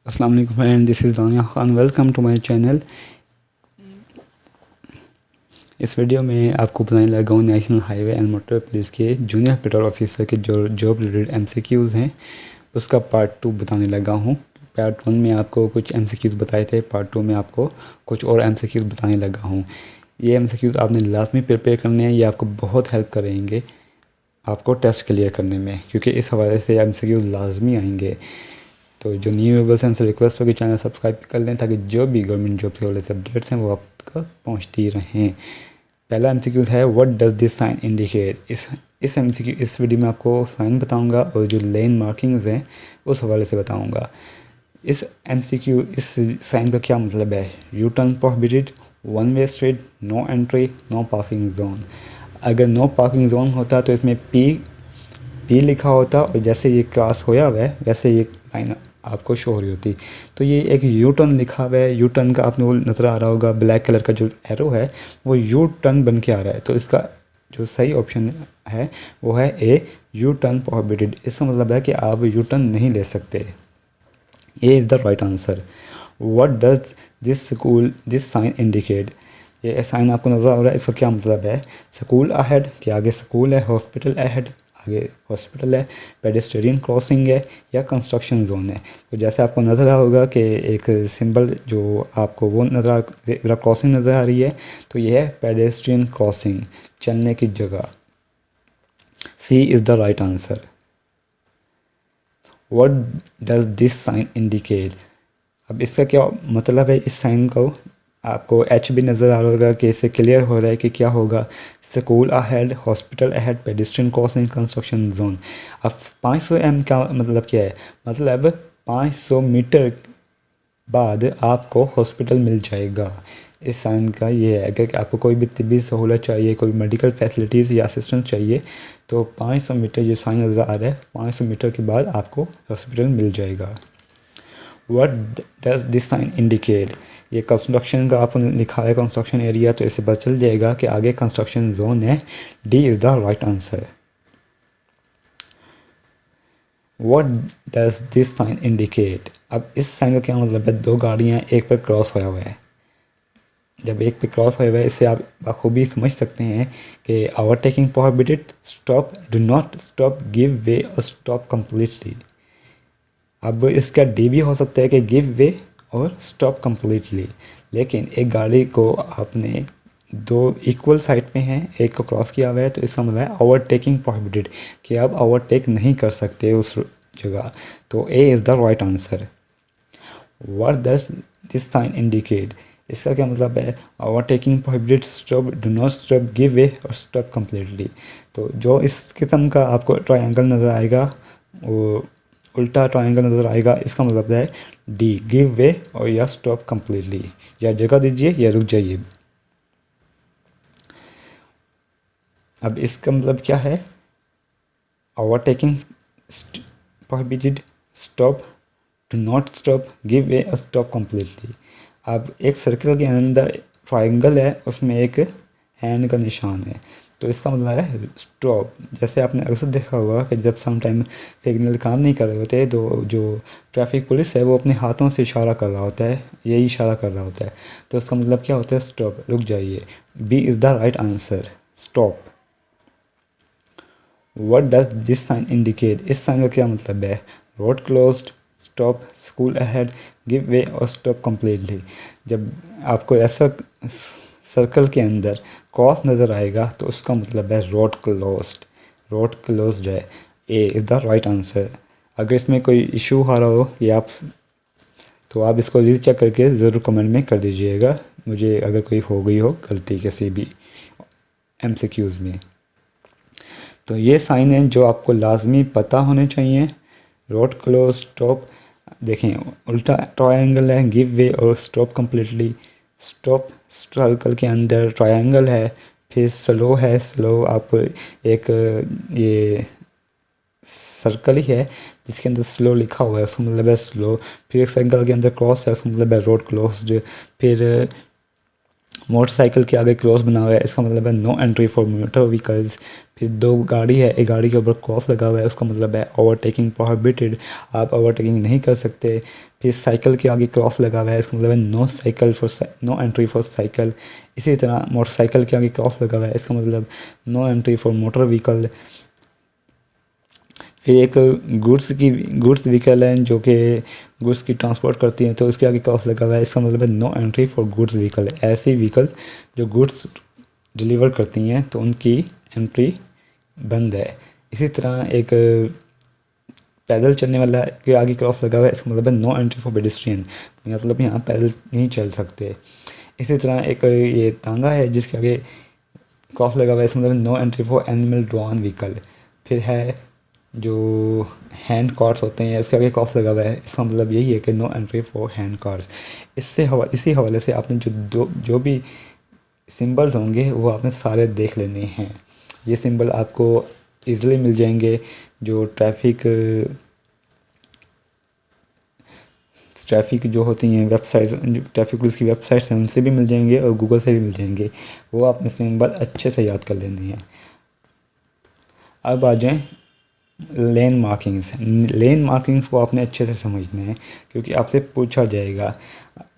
अस्सलाम वालेकुम friend, this is Dania Khan. Welcome to my channel. इस वीडियो में आपको बताने लगा हूँ national highway and motor police के जूनियर पेट्रोल ऑफिसर के जो जॉब रिलेटेड MCQs हैं उसका पार्ट 2 बताने लगा हूँ। पार्ट 1 में आपको कुछ MCQs बताए थे, पार्ट 2 में आपको कुछ और MCQs बताने लगा हूँ। ये MCQs आपने लाजमी प्रिपेयर करने हैं, ये आपको बहुत हेल्प करेंगे आपको टेस्ट क्लियर करने में, क्योंकि इस हवाले से MCQs लाजमी आएंगे। तो जो न्यू व्यूवर्स हैं उनसे रिक्वेस्ट होगी चैनल सब्सक्राइब कर लें, ताकि जो भी गवर्नमेंट जॉब से वाले अपडेट्स हैं वो आप तक पहुँचती रहें। पहला MCQ है what does this sign indicate. इस MCQ इस वीडियो में आपको साइन बताऊंगा और जो लेन मार्किंग्स हैं उस हवाले से बताऊंगा। इस MCQ इस साइन का क्या मतलब है। U turn prohibited, one way street, no entry, no parking zone. अगर नो पार्किंग जोन होता तो इसमें पी लिखा होता और जैसे ये क्रॉस होया हुआ है वैसे ये लाइन आपको शो हो रही होती। तो ये एक यू टर्न लिखा हुआ है, यू टर्न का आपने वो नज़र आ रहा होगा, ब्लैक कलर का जो एरो है वो यू टर्न बन के आ रहा है। तो इसका जो सही ऑप्शन है वो है ए, यू टर्न प्रोहिबिटेड। इसका मतलब है कि आप यू टर्न नहीं ले सकते। A is the right answer. What does this sign indicate. ये साइन आपको नज़र आ रहा है, इसका क्या मतलब है। स्कूल अहेड के आगे स्कूल है, हॉस्पिटल अहेड आगे हॉस्पिटल है, पेडेस्ट्रियन क्रॉसिंग है या कंस्ट्रक्शन जोन है। तो जैसे आपको नज़र आ होगा कि एक सिंबल जो आपको वो नज़र क्रॉसिंग नज़र आ रही है, तो ये है पेडेस्ट्रियन क्रॉसिंग, चलने की जगह। C is the right answer. What does this sign indicate. अब इसका क्या मतलब है। इस साइन को आपको एच भी नज़र आ रहा होगा कि इससे क्लियर हो रहा है कि क्या होगा। School ahead, hospital ahead, pedestrian crossing, construction zone. अब 500 m का मतलब क्या है। मतलब 500 मीटर बाद आपको हॉस्पिटल मिल जाएगा। इस साइन का ये है कि आपको कोई भी तिब्बी सहूलत चाहिए, कोई मेडिकल फैसिलिटीज़ या असिस्टेंस चाहिए, तो 500 मीटर जो साइन नज़र आ रहा है 500 मीटर के बाद आपको हॉस्पिटल मिल जाएगा। What does this sign indicate. ये कंस्ट्रक्शन का आपने लिखा है कंस्ट्रक्शन एरिया, तो इससे पता चल जाएगा कि आगे कंस्ट्रक्शन जोन है। D is the right answer. What does this sign indicate. अब इस साइन का क्या मतलब है। दो गाड़ियाँ एक पर क्रॉस होया हुआ है। जब एक पे क्रॉस होया हुआ है इससे आप बखूबी समझ सकते हैं कि overtaking prohibited, stop, do not stop, give way और स्टॉप कम्प्लीटली। अब इसका डी भी हो सकता है कि गिव वे और स्टॉप कम्प्लीटली, लेकिन एक गाड़ी को आपने दो इक्वल साइड पे हैं, एक को क्रॉस किया हुआ है, तो इसका मतलब है ओवरटेकिंग प्रोहिबिटेड, कि आप ओवरटेक नहीं कर सकते उस जगह। तो A is the right answer. What does this sign indicate. इसका क्या मतलब है। Overtaking prohibited, stop, do not stop, give way और स्टॉप कम्प्लीटली। तो जो इस किस्म का आपको ट्रायंगल नज़र आएगा वो उल्टा ट्रायंगल नज़र आएगा, इसका मतलब है डी, गिव वे और या स्टॉप कम्प्लीटली, या जगह दीजिए या रुक जाइए। अब इसका मतलब क्या है। Overtaking prohibited, stop, do not stop, give way और स्टॉप कम्प्लीटली। अब एक सर्कल के अंदर ट्रायंगल है, उसमें एक हैंड का निशान है, तो इसका मतलब है स्टॉप। जैसे आपने अक्सर देखा होगा कि जब सम टाइम सिग्नल काम नहीं कर रहे होते तो जो ट्रैफिक पुलिस है वो अपने हाथों से इशारा कर रहा होता है, यही इशारा कर रहा होता है, तो इसका मतलब क्या होता है स्टॉप, रुक जाइए। B is the right answer, stop. What does this sign indicate. इस साइन का क्या मतलब है। Road closed, stop, school ahead, give way और स्टॉप कम्प्लीटली। जब आपको ऐसा सर्कल के अंदर क्रॉस नज़र आएगा तो उसका मतलब है रोड क्लोज्ड, रोड क्लोज्ड है। ए इज़ द राइट आंसर। अगर इसमें कोई इशू आ रहा हो या आप इसको रीचेक करके ज़रूर कमेंट में कर दीजिएगा मुझे, अगर कोई हो गई हो गलती किसी भी MCQs में। तो ये साइन है जो आपको लाजमी पता होने चाहिए। रोड क्लोज, स्टॉप, देखें उल्टा ट्रायंगल है, गिव वे और स्टॉप कम्प्लीटली। स्टॉप सर्कल के अंदर ट्रायंगल है, फिर स्लो है, स्लो आपको एक ये सर्कल ही है जिसके अंदर स्लो लिखा हुआ है, उसका मतलब है स्लो। फिर एक सर्कल के अंदर क्रॉस है, उसका मतलब है रोड क्लोज्ड। फिर मोटरसाइकिल के आगे क्रॉस बना हुआ है, इसका मतलब है no entry for motor vehicles. फिर दो गाड़ी है, एक गाड़ी के ऊपर क्रॉस लगा हुआ है, उसका मतलब है ओवरटेकिंग प्रोहिबिटेड, आप ओवरटेकिंग नहीं कर सकते। फिर साइकिल के आगे क्रॉस लगा हुआ है, इसका मतलब है नो एंट्री फॉर साइकिल। इसी तरह मोटरसाइकिल के आगे क्रॉस लगा हुआ है, इसका मतलब no entry for motor vehicle. फिर एक गुड्स व्हीकल है जो कि गुड्स की ट्रांसपोर्ट करती हैं, तो उसके आगे क्रॉस लगा हुआ है, इसका मतलब है no entry for goods vehicle. ऐसी व्हीकल जो गुड्स डिलीवर करती हैं तो उनकी एंट्री बंद है। इसी तरह एक पैदल चलने वाला के आगे क्रॉस लगा हुआ है, इसका मतलब है नो एंट्री फॉर पेडिस्ट्रियन, मतलब यहाँ पैदल नहीं चल सकते। इसी तरह एक ये तांगा है जिसके आगे क्रॉस लगा हुआ है, इसका मतलब no entry for animal drawn vehicle. फिर है जो हैंड कार्स होते हैं, उसके आगे क्रॉस लगा हुआ है, इसका मतलब यही है कि no entry for hand cars. इसी हवाले से आपने जो भी सिंबल्स होंगे वो आपने सारे देख लेने हैं। ये सिंबल आपको ईज़िली मिल जाएंगे, जो ट्रैफिक जो होती हैं वेबसाइट्स, ट्रैफिक पुलिस की वेबसाइट्स हैं, उनसे भी मिल जाएंगे और गूगल से भी मिल जाएंगे। वो आपने सिंबल अच्छे से याद कर लेने हैं। अब आ जाएं लेन मार्किंग्स को आपने अच्छे से समझना है, क्योंकि आपसे पूछा जाएगा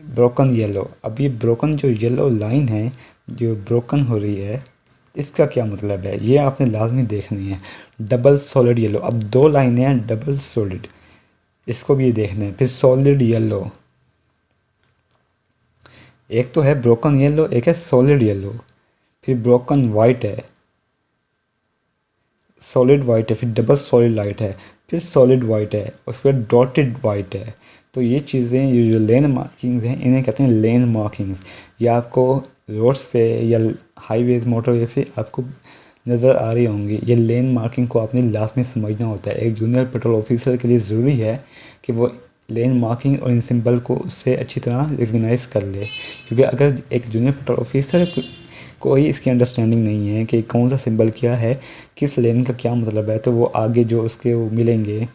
ब्रोकन येलो। अब ये ब्रोकन जो येलो लाइन है जो ब्रोकन हो रही है, इसका क्या मतलब है, ये आपने लाजमी देखनी है। डबल सॉलिड येलो, अब दो लाइनें हैं डबल सॉलिड, इसको भी ये देखना है। फिर सॉलिड येलो, एक तो है ब्रोकन येलो, एक है सॉलिड येलो। फिर ब्रोकन वाइट है, सॉलिड वाइट है, फिर डबल सॉलिड लाइट है, फिर सॉलिड वाइट है, उस पर डॉटेड वाइट है। तो ये चीज़ें, ये जो लेन मार्किंग्स हैं, इन्हें कहते हैं लेन मार्किंग्स। ये आपको रोड्स पे या हाईवेज मोटरवे पे आपको नज़र आ रही होंगी। ये लेन मार्किंग को आपने लाजमी समझना होता है। एक जूनियर पेट्रोल ऑफिसर के लिए ज़रूरी है कि वो लेन मार्किंग और इन सिंबल को उससे अच्छी तरह रिकगनाइज़ कर ले, क्योंकि अगर एक जूनियर पेट्रोल ऑफिसर कोई इसकी अंडरस्टैंडिंग नहीं है कि कौन सा सिंबल क्या है, किस लेन का क्या मतलब है, तो वो आगे जो उसके वो मिलेंगे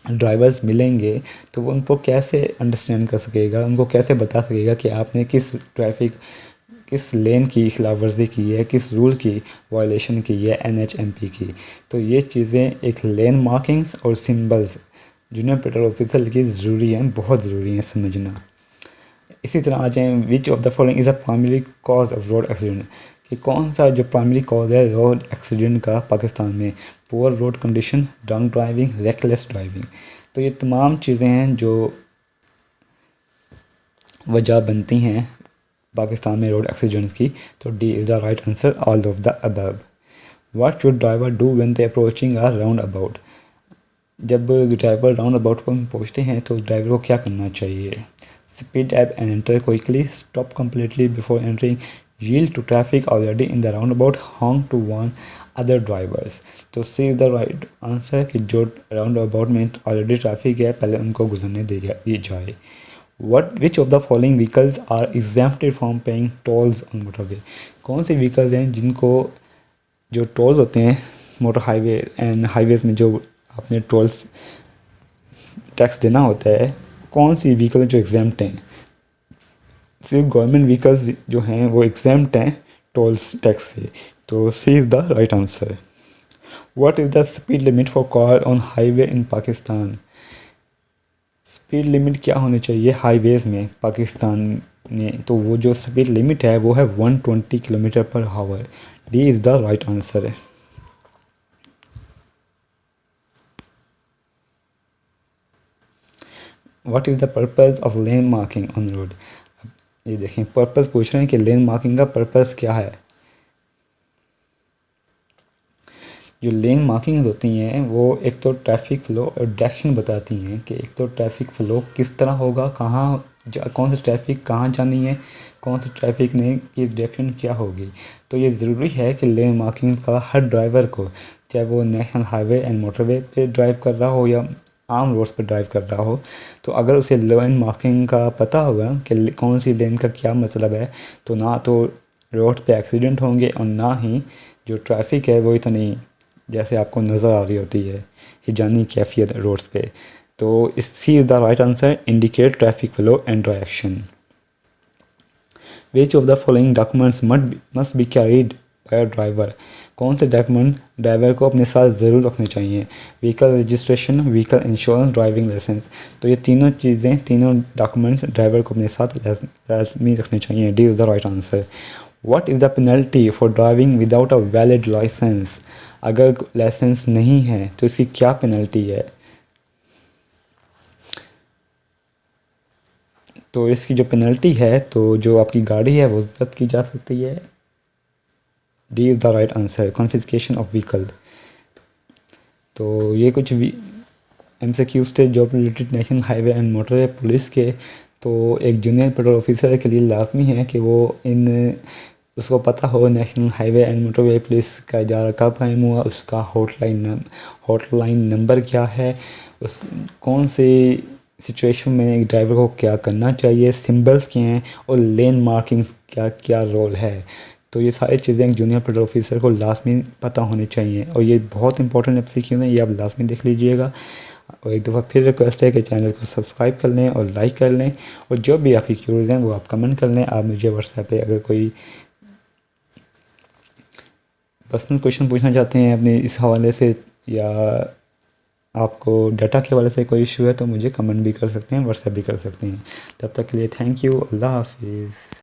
ड्राइवर्स मिलेंगे, तो वो उनको कैसे अंडरस्टैंड कर सकेगा, उनको कैसे बता सकेगा कि आपने किस लेन की खिलाफ वर्जी की है, किस रूल की वायलेशन की है, NHMP की। तो ये चीज़ें एक लेन मार्किंग्स और सिंबल्स जूनियर पेट्रोल ऑफिसर की ज़रूरी हैं, बहुत ज़रूरी हैं समझना। इसी तरह आ जाएँ, विच of the following is a primary cause of road accident, कि कौन सा जो प्राइमरी कॉज है रोड एक्सीडेंट का पाकिस्तान में। Poor road condition, drunk driving, reckless driving. तो ये तमाम चीज़ें हैं जो वजह बनती हैं पाकिस्तान में रोड एक्सीडेंट्स की। तो D is the right answer, all of the above. What should driver do when they approaching a round about, जब ड्राइवर राउंड अबाउट पर पहुँचते हैं तो ड्राइवर को क्या करना चाहिए। Speed up and enter quickly, stop completely before entering, yield to traffic already in the roundabout, honk to warn other drivers। तो सी द राइट आंसर कि जो राउंड अबाउट में ऑलरेडी ट्रैफिक है पहले उनको गुजरने दी जाए। Which of the following vehicles are exempted from paying tolls on motorway, कौन से व्हीकल्स हैं जिनको जो टोल्स होते हैं मोटर हाईवे एंड हाईवेज में जो आपने टोल्स टैक्स देना होता है, कौन सी व्हीकल जो एग्जाम्प्ट हैं। सिर्फ गवर्नमेंट व्हीकल्स जो हैं वो एग्जाम्प्ट हैं टोल्स टैक्स से। तो C is the right answer. What is the speed limit for car on highway in Pakistan, speed limit क्या होनी चाहिए हाईवेज़ में पाकिस्तान में, तो वो जो स्पीड लिमिट है वो है 120 kilometre per hour. D is the right answer. What is the purpose of lane marking on road, ये देखें पर्पज़ पूछ रहे हैं कि लेन मार्किंग का पर्पज़ क्या है। जो लेन मार्किंग होती हैं वो एक तो ट्रैफिक फ़्लो और डायरेक्शन बताती हैं कि एक तो ट्रैफिक फ़्लो किस तरह होगा, कौन सी ट्रैफिक कहाँ जानी है, कौन सी ट्रैफिक ने की डायरेक्शन क्या होगी। तो ये ज़रूरी है कि लेन मार्किंग का हर ड्राइवर को, चाहे वो नेशनल हाईवे एंड मोटरवे पे ड्राइव कर रहा हो या आम रोड्स पर ड्राइव कर रहा हो, तो अगर उसे लेन मार्किंग का पता होगा कि कौन सी लेन का क्या मतलब है, तो ना तो रोड पे एक्सीडेंट होंगे और ना ही जो ट्रैफिक है वो इतनी जैसे आपको नज़र आ रही होती है हिजानी कैफियत रोड्स पे। तो C is the right answer, indicate traffic flow and direction. Which of the following documents must be carried by driver. कौन से डॉक्यूमेंट ड्राइवर को अपने साथ ज़रूर रखने चाहिए? Vehicle registration, vehicle insurance, driving licence. तो ये तीनों चीज़ें, तीनों डॉक्यूमेंट्स ड्राइवर को अपने साथ लाजमी रखने चाहिए। D is the right answer. What is the penalty for driving without a valid licence? अगर लाइसेंस नहीं है तो इसकी क्या पेनल्टी है? तो इसकी जो पेनल्टी है, तो जो आपकी गाड़ी है वो जब्त की जा सकती है। D is the right answer, confiscation of vehicle. तो ये कुछ MCQs थे job related national highway and motorway police के। तो एक जूनियर पेट्रोल ऑफिसर के लिए लाजमी है कि वो उसको पता हो national highway and motorway police का इदारा कब कायम हुआ, उसका हॉटलाइन नंबर क्या है, उस कौन से सिचुएशन में एक ड्राइवर को क्या करना चाहिए, सिंबल्स क्या हैं और लेन मार्किंग्स क्या क्या रोल है। तो ये सारी चीज़ें एक जूनियर पेट्रोल ऑफिसर को लाजमी पता होनी चाहिए और ये बहुत इंपॉर्टेंट MCQ है, ये आप लाजमी देख लीजिएगा। और एक दफ़ा फिर रिक्वेस्ट है कि चैनल को सब्सक्राइब कर लें और लाइक कर लें, और जो भी आपकी क्यूरीज हैं वो आप कमेंट कर लें। आप मुझे व्हाट्सएप पे अगर कोई पर्सनल क्वेश्चन पूछना चाहते हैं अपने इस हवाले से, या आपको डाटा के हवाले से कोई इशू है, तो मुझे कमेंट भी कर सकते हैं, व्हाट्सएप भी कर सकते हैं। तब तक के लिए थैंक यू, अल्लाह हाफिज़।